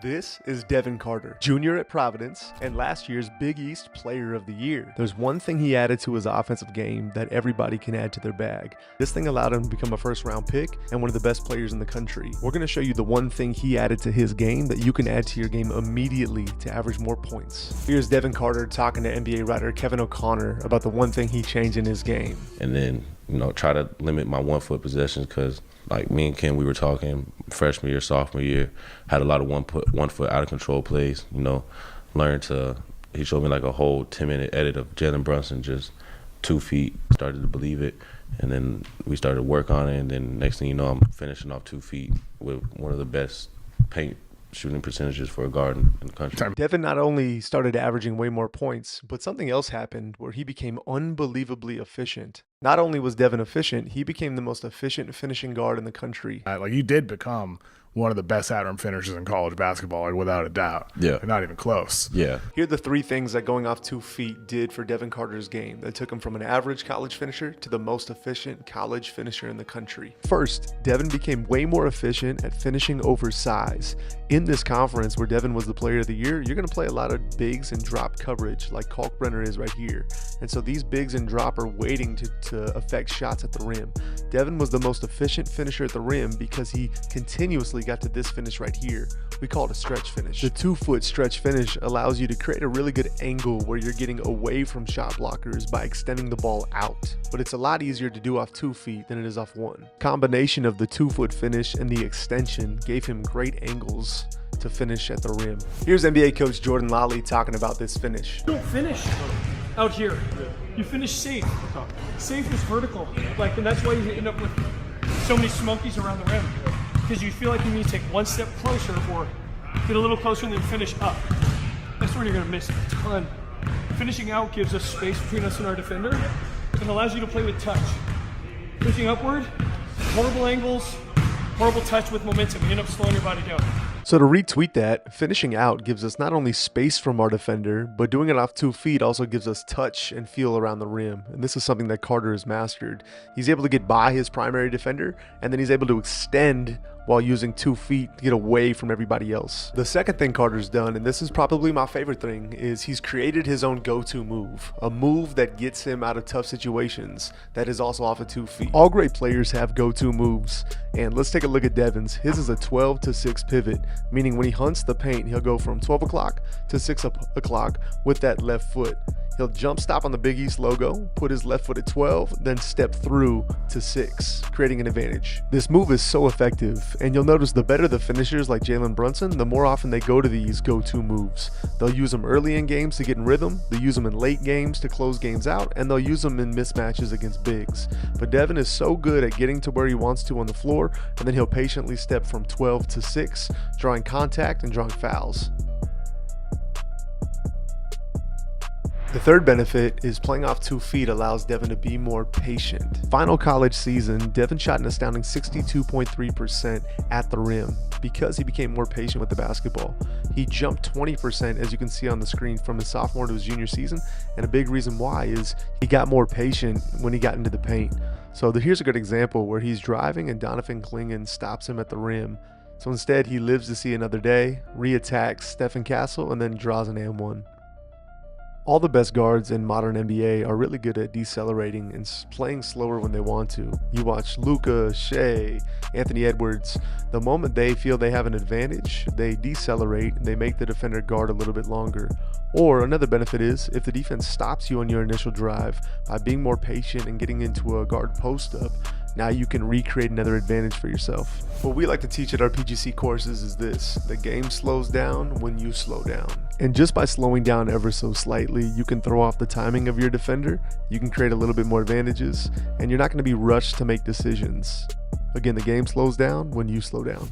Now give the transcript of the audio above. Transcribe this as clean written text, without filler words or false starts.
This is Devin Carter, junior at Providence and last year's Big East Player of the Year. There's one thing he added to his offensive game that everybody can add to their bag. This thing allowed him to become a first-round pick and one of the best players in the country. We're going to show you the one thing he added to his game that you can add to your game immediately to average more points. Here's Devin Carter talking to NBA writer Kevin O'Connor about the one thing he changed in his game. And then, try to limit my one-foot possessions because like me and Ken, we were talking freshman year, sophomore year, had a lot of one foot out of control plays, he showed me like a whole 10-minute edit of Jalen Brunson, just 2 feet, started to believe it. And then we started to work on it. And then next thing you know, I'm finishing off 2 feet with one of the best paint shooting percentages for a guard in the country. Devin not only started averaging way more points, but something else happened where he became unbelievably efficient. Not only was Devin efficient, he became the most efficient finishing guard in the country. You did become one of the best at-rim finishers in college basketball, without a doubt. Yeah. Not even close. Yeah. Here are the 3 things that going off 2 feet did for Devin Carter's game that took him from an average college finisher to the most efficient college finisher in the country. First, Devin became way more efficient at finishing over size. In this conference where Devin was the player of the year, you're going to play a lot of bigs and drop coverage like Kalkbrenner is right here. And so these bigs and drop are waiting to affect shots at the rim. Devin was the most efficient finisher at the rim because he continuously got to this finish right here. We call it a stretch finish. The 2-foot stretch finish allows you to create a really good angle where you're getting away from shot blockers by extending the ball out. But it's a lot easier to do off 2 feet than it is off 1. Combination of the 2-foot finish and the extension gave him great angles to finish at the rim. Here's NBA coach Jordan Lally talking about this finish. You don't finish out here. You finish safe. Safe is vertical. And that's why you end up with so many smokies around the rim. Because you feel like you need to take one step closer or get a little closer and then finish up. That's where you're going to miss a ton. Finishing out gives us space between us and our defender and allows you to play with touch. Pushing upward, horrible angles, horrible touch with momentum. You end up slowing your body down. So to retweet that, finishing out gives us not only space from our defender, but doing it off 2 feet also gives us touch and feel around the rim. And this is something that Carter has mastered. He's able to get by his primary defender, and then he's able to extend while using 2 feet to get away from everybody else. The second thing Carter's done, and this is probably my favorite thing, is he's created his own go-to move. A move that gets him out of tough situations that is also off of 2 feet. All great players have go-to moves, and let's take a look at Devin's. His is a 12 to 6 pivot, meaning when he hunts the paint, he'll go from 12 o'clock to 6 o'clock with that left foot. He'll jump stop on the Big East logo, put his left foot at 12, then step through to 6, creating an advantage. This move is so effective, and you'll notice the better the finishers like Jalen Brunson, the more often they go to these go-to moves. They'll use them early in games to get in rhythm, they'll use them in late games to close games out, and they'll use them in mismatches against bigs. But Devin is so good at getting to where he wants to on the floor, and then he'll patiently step from 12 to 6, drawing contact and drawing fouls. The third benefit is playing off 2 feet allows Devin to be more patient. Final college season, Devin shot an astounding 62.3% at the rim because he became more patient with the basketball. He jumped 20%, as you can see on the screen, from his sophomore to his junior season, and a big reason why is he got more patient when he got into the paint. So here's a good example where he's driving and Donovan Clingan stops him at the rim. So instead, he lives to see another day, re-attacks Stephen Castle, and then draws an and-1. All the best guards in modern NBA are really good at decelerating and playing slower when they want to. You watch Luka, Shea, Anthony Edwards. The moment they feel they have an advantage, they decelerate and they make the defender guard a little bit longer. Or another benefit is if the defense stops you on your initial drive by being more patient and getting into a guard post-up, now you can recreate another advantage for yourself. What we like to teach at our PGC courses is this: the game slows down when you slow down. And just by slowing down ever so slightly, you can throw off the timing of your defender, you can create a little bit more advantages, and you're not going to be rushed to make decisions. Again, the game slows down when you slow down.